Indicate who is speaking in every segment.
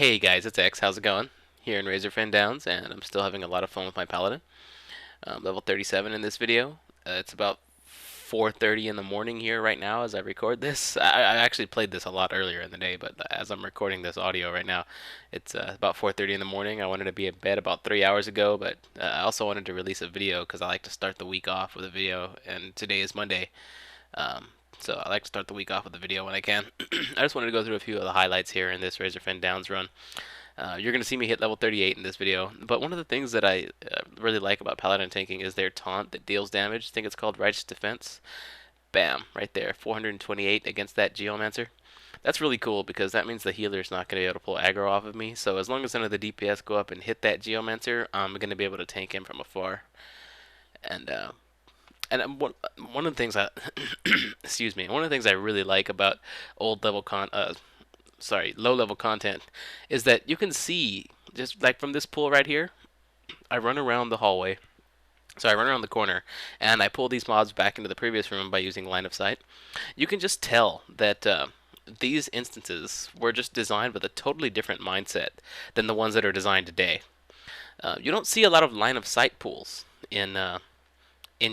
Speaker 1: Hey guys, it's X. How's it going? Here in Razorfen Downs, and I'm still having a lot of fun with my paladin. Level 37 in this video. It's about 4:30 in the morning here right now as I record this. I actually played this a lot earlier in the day, but as I'm recording this audio right now, it's about 4:30 in the morning. I wanted to be in bed about 3 hours ago, but I also wanted to release a video because I like to start the week off with a video, and today is Monday. Um, so I like to start the week off with a video when I can. I just wanted to go through a few of the highlights here in this Razorfen Downs run. You're going to see me hit level 38 in this video, but one of the things that I really like about Paladin tanking is their taunt that deals damage. I think it's called Righteous Defense. Bam, right there, 428 against that Geomancer. That's really cool because that means the healer's not going to be able to pull aggro off of me, so as long as none of the DPS go up and hit that Geomancer, I'm going to be able to tank him from afar. And one of the things I excuse me, one of the things I really like about old level low level content is that you can see just like from this pool right here. I run around the hallway, so I run around the corner and I pull these mobs back into the previous room by using line of sight. You can just tell that these instances were just designed with a totally different mindset than the ones that are designed today. You don't see a lot of line of sight pools in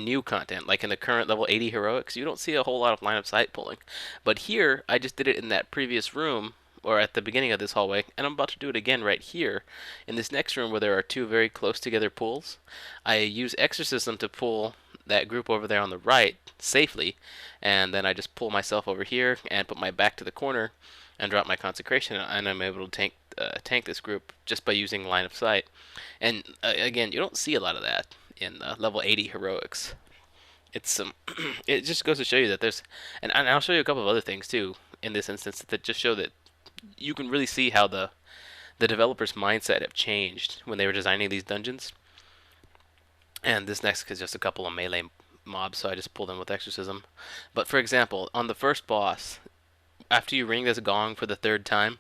Speaker 1: new content, like in the current level 80 heroics. You don't see a whole lot of line of sight pulling. But here, I just did it in that previous room, or at the beginning of this hallway, and I'm about to do it again right here, in this next room where there are two very close together pools. I use Exorcism to pull that group over there on the right safely, and then I just pull myself over here and put my back to the corner and drop my consecration, and I'm able to tank this group just by using line of sight. And again, you don't see a lot of that in level 80 heroics. It's it just goes to show you that there's, and I'll show you a couple of other things too in this instance that just show that you can really see how the developers' mindset have changed when they were designing these dungeons. And this next is just a couple of melee mobs, so I just pull them with exorcism. But for example, on the first boss, after you ring this gong for the third time,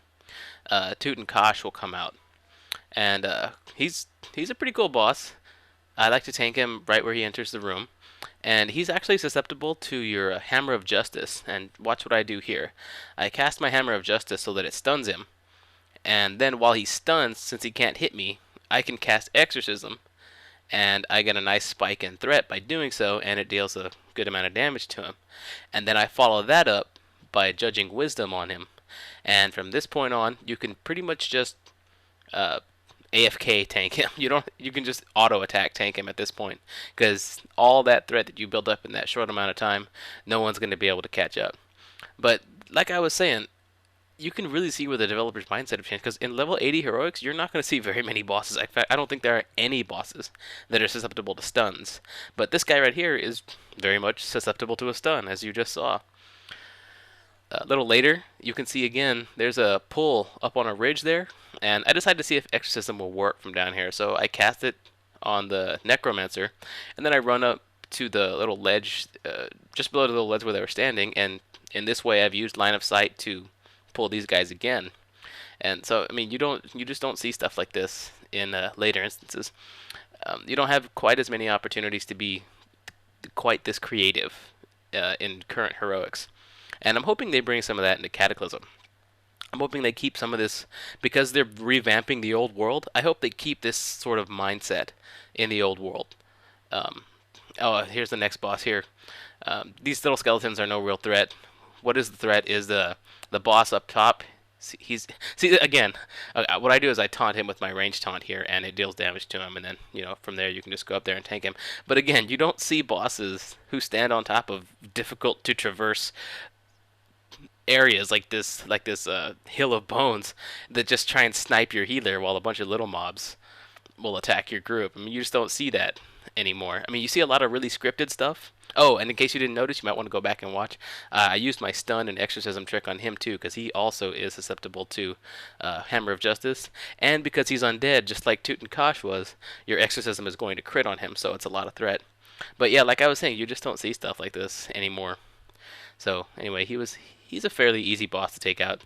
Speaker 1: Toot and Kosh will come out, and he's a pretty cool boss. I like to tank him right where he enters the room. And he's actually susceptible to your Hammer of Justice. And watch what I do here. I cast my Hammer of Justice so that it stuns him. And then while he's stunned, since he can't hit me, I can cast Exorcism. And I get a nice spike in threat by doing so, and it deals a good amount of damage to him. And then I follow that up by judging Wisdom on him. And from this point on, you can pretty much just AFK tank him. You can just auto attack tank him at this point, because all that threat that you build up in that short amount of time, no one's going to be able to catch up. But like I was saying, you can really see where the developers' mindset have changed, because in level 80 heroics, you're not going to see very many bosses. In fact, I don't think there are any bosses that are susceptible to stuns. But this guy right here is very much susceptible to a stun, as you just saw. A little later, you can see again, there's a pull up on a ridge there, and I decided to see if Exorcism will work from down here. So I cast it on the Necromancer, and then I run up to the little ledge, just below the little ledge where they were standing, and in this way I've used line of sight to pull these guys again. And so, I mean, you just don't see stuff like this in later instances. You don't have quite as many opportunities to be quite this creative in current heroics. And I'm hoping they bring some of that into Cataclysm. I'm hoping they keep some of this, because they're revamping the old world. I hope they keep this sort of mindset in the old world. Here's the next boss here. These little skeletons are no real threat. What is the threat is the boss up top. See again. What I do is I taunt him with my range taunt here, and it deals damage to him. And then from there you can just go up there and tank him. But again, you don't see bosses who stand on top of difficult to traverse areas like this hill of bones that just try and snipe your healer while a bunch of little mobs will attack your group. I mean, you just don't see that anymore. I mean, you see a lot of really scripted stuff. Oh, and in case you didn't notice, you might want to go back and watch. I used my stun and exorcism trick on him too, because he also is susceptible to Hammer of Justice, and because he's undead, just like Toot and Kosh was, your exorcism is going to crit on him, so it's a lot of threat. But yeah, like I was saying, you just don't see stuff like this anymore. So anyway, he's a fairly easy boss to take out.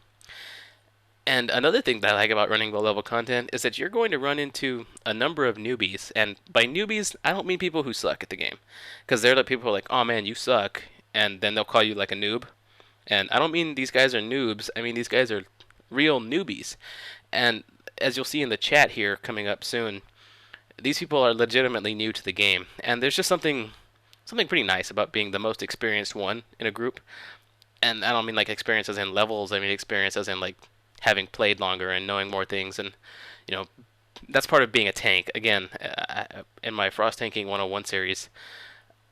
Speaker 1: And another thing that I like about running low-level content is that you're going to run into a number of newbies. And by newbies, I don't mean people who suck at the game. Because they're the people who are like, oh man, you suck. And then they'll call you like a noob. And I don't mean these guys are noobs. I mean these guys are real newbies. And as you'll see in the chat here coming up soon, these people are legitimately new to the game, and there's just something pretty nice about being the most experienced one in a group. And I don't mean like experience as in levels. I mean experience as in like having played longer and knowing more things. And you know, that's part of being a tank. Again, in my Frost Tanking 101 series,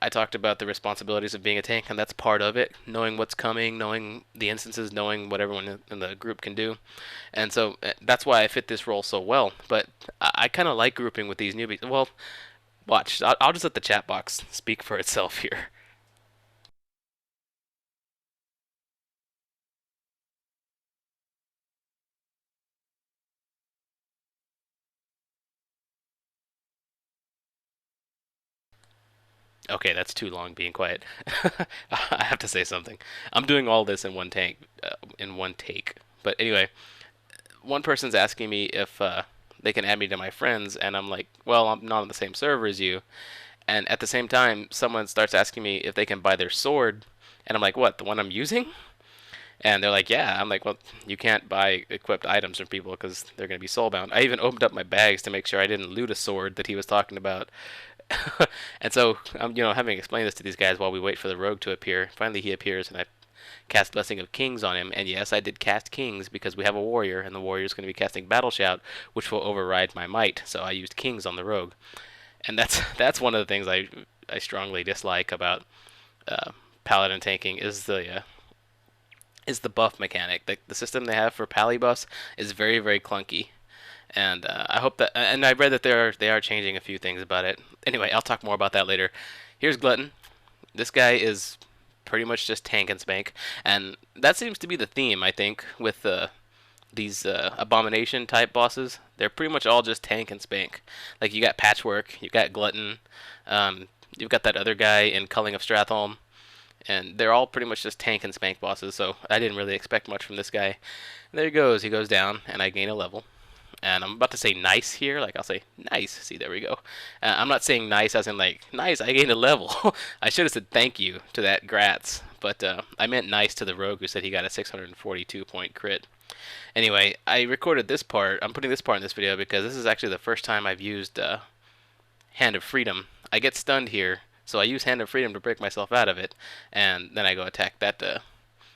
Speaker 1: I talked about the responsibilities of being a tank, and that's part of it. Knowing what's coming, knowing the instances, knowing what everyone in the group can do. And so that's why I fit this role so well. But I kind of like grouping with these newbies. Well, watch. I'll just let the chat box speak for itself here. Okay, that's too long being quiet. I have to say something. I'm doing all this in one tank, in one take. But anyway, one person's asking me if they can add me to my friends, and I'm like, well, I'm not on the same server as you. And at the same time, someone starts asking me if they can buy their sword, and I'm like, what, the one I'm using? And they're like, yeah. I'm like, well, you can't buy equipped items from people because they're going to be soulbound. I even opened up my bags to make sure I didn't loot a sword that he was talking about. And so I'm, having explained this to these guys while we wait for the rogue to appear. Finally, he appears, and I cast Blessing of Kings on him. And yes, I did cast Kings because we have a warrior, and the warrior is going to be casting Battle Shout, which will override my might. So I used Kings on the rogue, and that's one of the things I strongly dislike about paladin tanking is the buff mechanic. The system they have for pally buffs is very, very clunky. And I hope that, and I read that they are changing a few things about it. Anyway, I'll talk more about that later. Here's Glutton. This guy is pretty much just tank and spank, and that seems to be the theme, I think, with these abomination type bosses. They're pretty much all just tank and spank. Like you got Patchwork, you got Glutton, you've got that other guy in Culling of Stratholme, and they're all pretty much just tank and spank bosses. So I didn't really expect much from this guy. And there he goes. He goes down, and I gain a level. And I'm about to say nice here, like I'll say nice. See, there we go. I'm not saying nice as in like nice. I gained a level. I should have said thank you to that Gratz, but I meant nice to the rogue who said he got a 642 point crit. Anyway, I recorded this part. I'm putting this part in this video because this is actually the first time I've used Hand of Freedom. I get stunned here, so I use Hand of Freedom to break myself out of it, and then I go attack that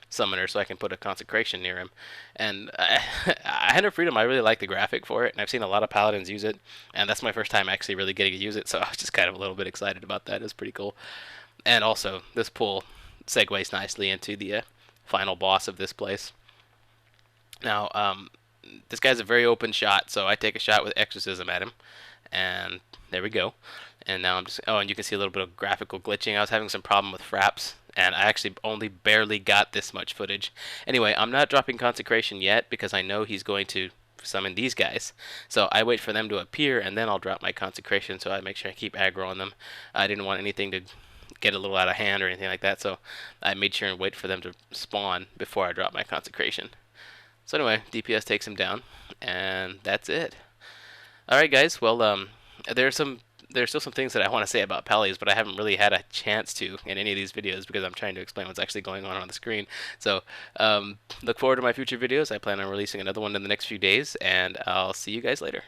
Speaker 1: summoner so I can put a consecration near him. And Hand of Freedom, I really like the graphic for it, and I've seen a lot of paladins use it, and that's my first time actually really getting to use it, so I was just kind of a little bit excited about that. It's pretty cool. And also, this pull segues nicely into the final boss of this place. Now, this guy's a very open shot, so I take a shot with Exorcism at him, and there we go. And now I'm just, oh, and you can see a little bit of graphical glitching. I was having some problem with fraps, and I actually only barely got this much footage. Anyway, I'm not dropping Consecration yet because I know he's going to summon these guys. So I wait for them to appear, and then I'll drop my Consecration, so I make sure I keep aggro on them. I didn't want anything to get a little out of hand or anything like that, so I made sure and wait for them to spawn before I drop my Consecration. So anyway, DPS takes him down, and that's it. Alright guys, well, there's still some things that I want to say about Pallies, but I haven't really had a chance to in any of these videos because I'm trying to explain what's actually going on the screen. So look forward to my future videos. I plan on releasing another one in the next few days, and I'll see you guys later.